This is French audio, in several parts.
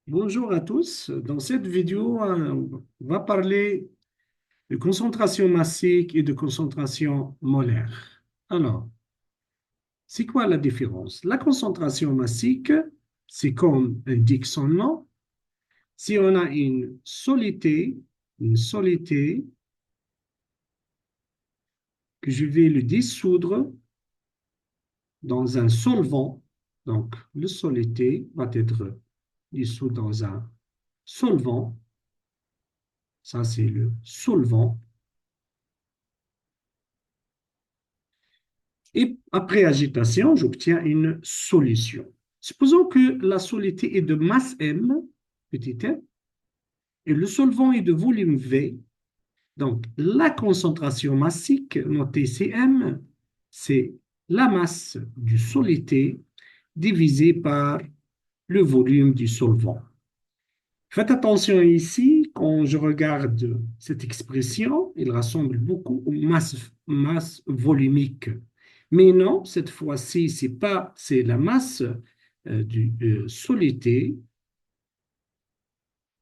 Bonjour à tous. Dans cette vidéo, on va parler de concentration massique et de concentration molaire. Alors, c'est quoi la différence? La concentration massique, c'est comme indique son nom. Si on a une solité que je vais le dissoudre dans un solvant, donc le solité va être dissous dans un solvant, ça c'est le solvant. Et après agitation, j'obtiens une solution. Supposons que la solité est de masse M, petit m, et le solvant est de volume V. Donc, la concentration massique, notée Cm, c'est la masse du solité divisée par le volume du solvant. Faites attention ici, quand je regarde cette expression, il ressemble beaucoup aux masses volumiques. Mais non, cette fois-ci, c'est la masse du solité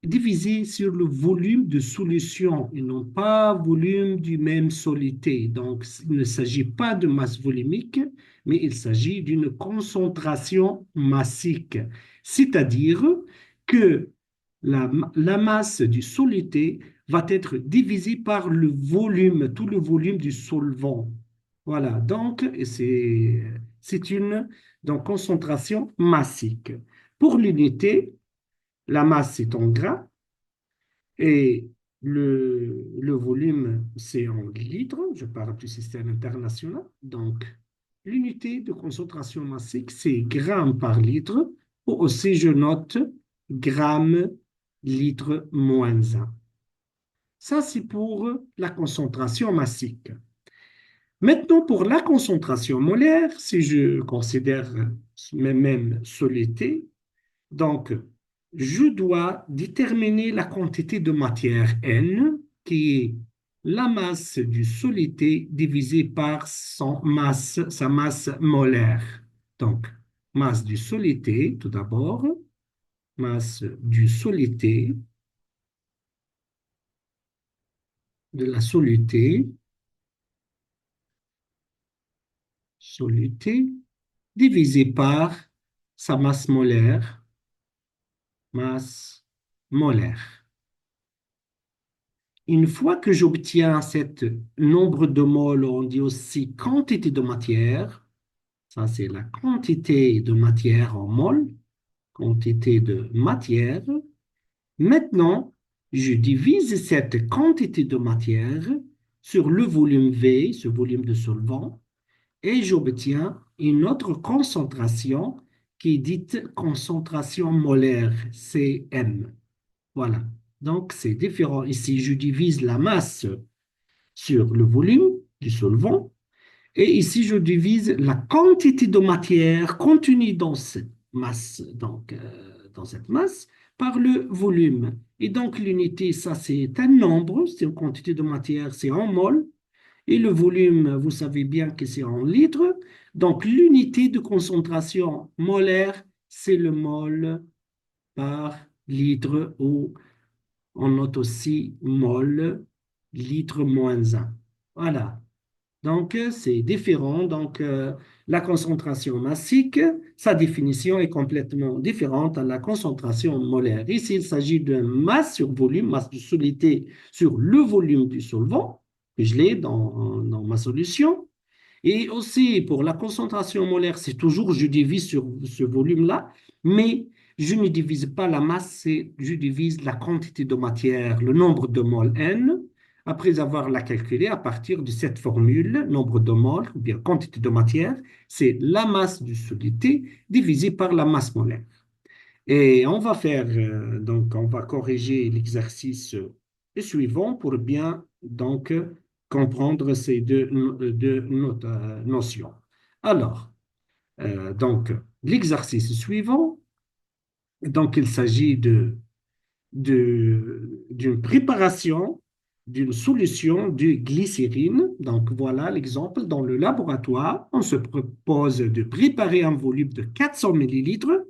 divisée sur le volume de solution et non pas volume du même solité. Donc, il ne s'agit pas de masse volumique, mais il s'agit d'une concentration massique. C'est-à-dire que la masse du solité va être divisée par le volume, tout le volume du solvant. Voilà, donc c'est une donc, concentration massique. Pour l'unité, la masse c'est en gras et le volume c'est en litres. Je parle du système international. Donc, l'unité de concentration massique c'est grammes par litre ou aussi je note grammes litre moins 1. Ça, c'est pour la concentration massique. Maintenant, pour la concentration molaire, si je considère même solité, donc je dois déterminer la quantité de matière N, qui est la masse du solité divisée par sa masse molaire. Donc, masse du solité, tout d'abord, masse du solité, de la soluté divisé par sa masse molaire. Une fois que j'obtiens cet nombre de moles, on dit aussi quantité de matière, ça c'est la quantité de matière en mol, quantité de matière. Maintenant, je divise cette quantité de matière sur le volume V, ce volume de solvant, et j'obtiens une autre concentration qui est dite concentration molaire, Cm. Voilà. Donc, c'est différent. Ici, je divise la masse sur le volume du solvant et ici, je divise la quantité de matière contenue dans cette masse, dans cette masse, par le volume. Et donc, l'unité, ça, c'est un nombre, c'est une quantité de matière, c'est en mol. Et le volume, vous savez bien que c'est en litres. Donc, l'unité de concentration molaire, c'est le mol par litre ou on note aussi mol, litre moins 1. Voilà. Donc, c'est différent. Donc, la concentration massique, sa définition est complètement différente à la concentration molaire. Ici, il s'agit de masse sur volume, masse de solidité sur le volume du solvant, que je l'ai dans ma solution. Et aussi, pour la concentration molaire, c'est toujours, je divise sur ce volume-là, mais je ne divise pas la masse, je divise la quantité de matière, le nombre de moles N, après avoir la calculé à partir de cette formule, nombre de moles, ou bien quantité de matière, c'est la masse du solidité divisée par la masse molaire. Et on va faire, donc, on va corriger l'exercice suivant pour bien, donc, comprendre ces deux notions. Alors, donc, l'exercice suivant, donc, il s'agit d'une préparation d'une solution de glycérine. Donc, voilà l'exemple. Dans le laboratoire, on se propose de préparer un volume de 400 millilitres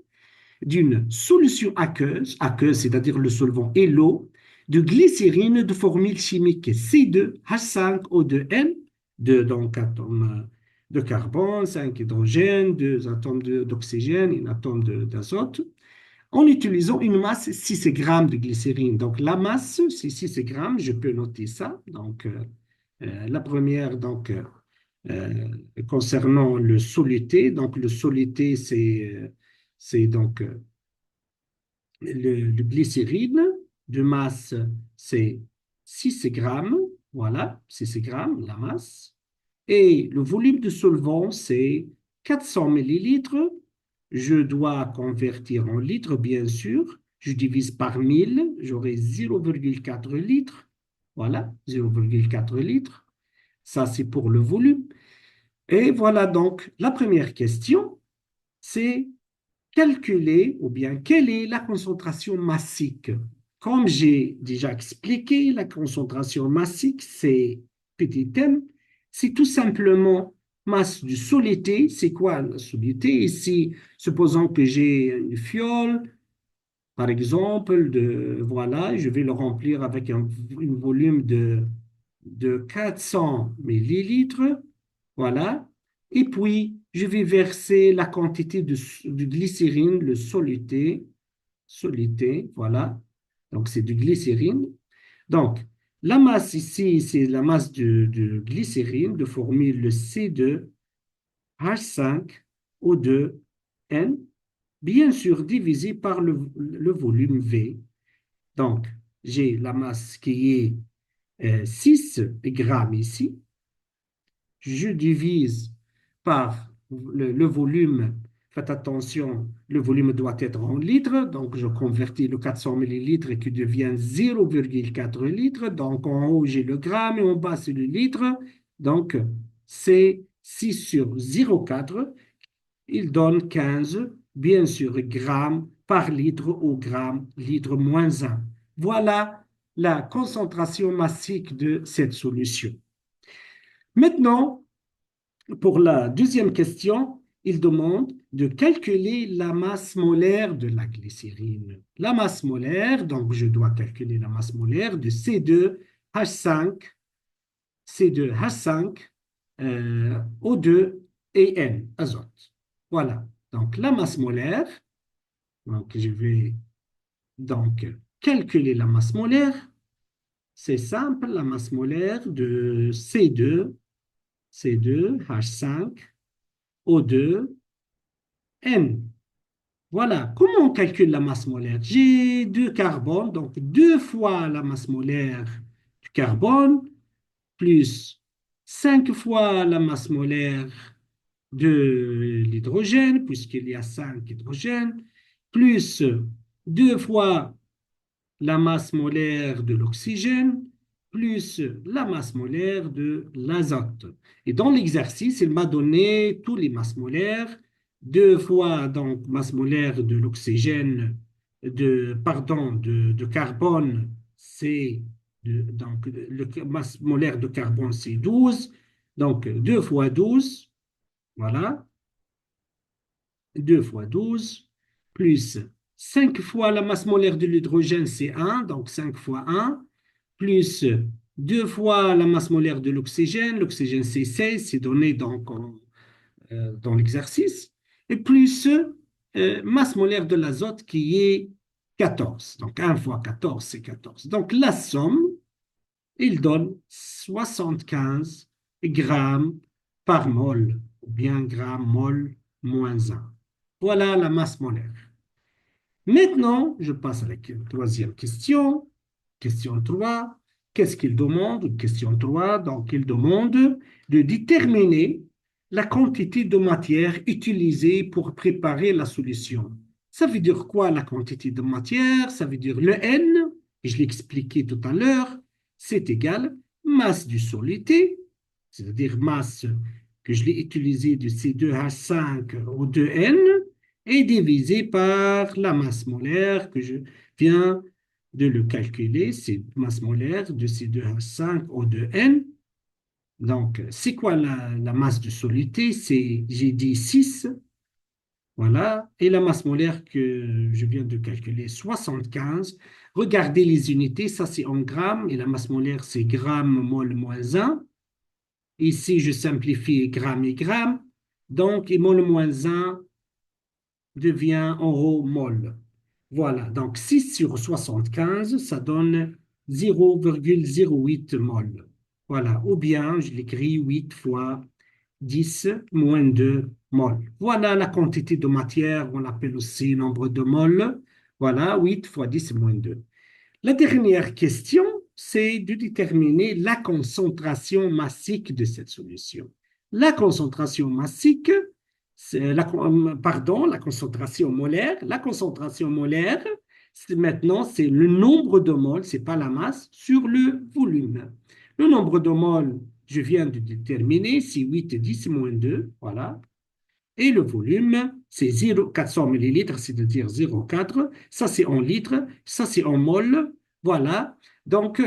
d'une solution aqueuse, c'est-à-dire le solvant et l'eau, de glycérine de formule chimique C2H5O2N, deux donc atomes de carbone, 5 hydrogènes, 2 atomes d'oxygène, un atome d'azote, en utilisant une masse 6 grammes de glycérine. Donc la masse, c'est 6 grammes, je peux noter ça. Donc la première, donc, concernant le soluté, donc le soluté, c'est donc le glycérine de masse, c'est 6 grammes, voilà, 6 grammes, la masse. Et le volume de solvant, c'est 400 millilitres. Je dois convertir en litres, bien sûr. Je divise par 1000, j'aurai 0,4 litres. Voilà, 0,4 litres. Ça, c'est pour le volume. Et voilà donc la première question, c'est calculer ou bien quelle est la concentration massique. Comme j'ai déjà expliqué, la concentration massique, c'est petit m, c'est tout simplement masse du soluté. C'est quoi la soluté? Ici, supposons que j'ai une fiole, par exemple, voilà, je vais le remplir avec un volume de 400 millilitres, voilà, et puis je vais verser la quantité de glycérine, le soluté, voilà, donc c'est du glycérine. Donc, la masse ici, c'est la masse de glycérine de formule le C2H5O2N, bien sûr divisé par le volume V. Donc, j'ai la masse qui est 6 grammes ici. Je divise par le volume. Faites attention, le volume doit être en litres. Donc, je convertis le 400 millilitres qui devient 0,4 litres. Donc, en haut, j'ai le gramme et en bas, c'est le litre. Donc, c'est 6 sur 0,4. Il donne 15, bien sûr, grammes par litre au gramme, litre moins 1. Voilà la concentration massique de cette solution. Maintenant, pour la deuxième question, il demande de calculer la masse molaire de la glycérine. La masse molaire, donc je dois calculer la masse molaire de C2H5, O2 et N, azote. Voilà, donc la masse molaire, donc je vais donc calculer la masse molaire. C'est simple, la masse molaire de C2H5O2, N. Voilà, comment on calcule la masse molaire? J'ai deux carbones, donc deux fois la masse molaire du carbone, plus 5 fois la masse molaire de l'hydrogène, puisqu'il y a 5 hydrogènes, plus 2 fois la masse molaire de l'oxygène, plus la masse molaire de l'azote. Et dans l'exercice, il m'a donné tous les masses molaires, 2 fois donc masse molaire de l'oxygène, de carbone, c'est donc le masse molaire de carbone, c'est 12, donc 2 fois 12, voilà, 2 fois 12 plus 5 fois la masse molaire de l'hydrogène, c'est 1, donc 5 fois 1, plus 2 fois la masse molaire de l'oxygène, c'est 16, c'est donné donc dans l'exercice, et plus masse molaire de l'azote qui est 14. Donc 1 fois 14, c'est 14. Donc la somme, il donne 75 grammes par mol, ou bien grammes mol moins 1. Voilà la masse molaire. Maintenant, je passe à la troisième question. Question 3. Qu'est-ce qu'il demande? Question 3. Donc, il demande de déterminer la quantité de matière utilisée pour préparer la solution. Ça veut dire quoi la quantité de matière? Ça veut dire le N, et je l'ai expliqué tout à l'heure, c'est égal masse du soluté, c'est-à-dire masse que je l'ai utilisée de C2H5 au 2N, est divisé par la masse molaire que je viens de le calculer, c'est masse molaire de C2H5O2N. Donc, c'est quoi la masse de soluté? C'est, j'ai dit 6 Voilà. Et la masse molaire que je viens de calculer, 75. Regardez les unités, ça c'est en grammes et la masse molaire c'est gramme mol moins un. Ici, je simplifie gramme et gramme. Donc, et mol moins un devient en rho mol. Voilà. Donc, 6 sur 75, ça donne 0,08 mol. Voilà. Ou bien, je l'écris 8 fois 10 moins 2 mol. Voilà la quantité de matière, on l'appelle aussi nombre de moles. Voilà, 8 fois 10 moins 2. La dernière question, c'est de déterminer la concentration massique de cette solution. La concentration massique, pardon, la concentration molaire. La concentration molaire, maintenant, c'est le nombre de moles, c'est pas la masse, sur le volume. Le nombre de moles, je viens de déterminer, c'est 8, 10 moins 2, voilà. Et le volume, c'est 400 millilitres, c'est-à-dire 0,4. Ça, c'est en litres. Ça, c'est en mol. Voilà. Donc,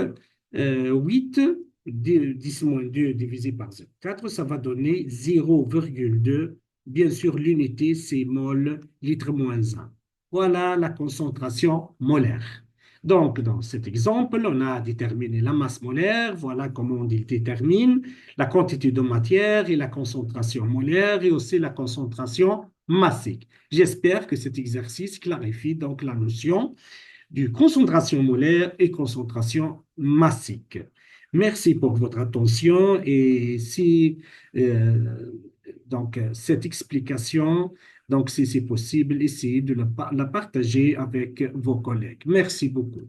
8, 10 moins 2 divisé par 0,4, ça va donner 0,2. Bien sûr, l'unité, c'est mol, litre moins 1. Voilà la concentration molaire. Donc, dans cet exemple, on a déterminé la masse molaire. Voilà comment on détermine la quantité de matière et la concentration molaire et aussi la concentration massique. J'espère que cet exercice clarifie donc la notion de concentration molaire et concentration massique. Merci pour votre attention et si cette explication, donc si c'est possible, essayez de la partager avec vos collègues. Merci beaucoup.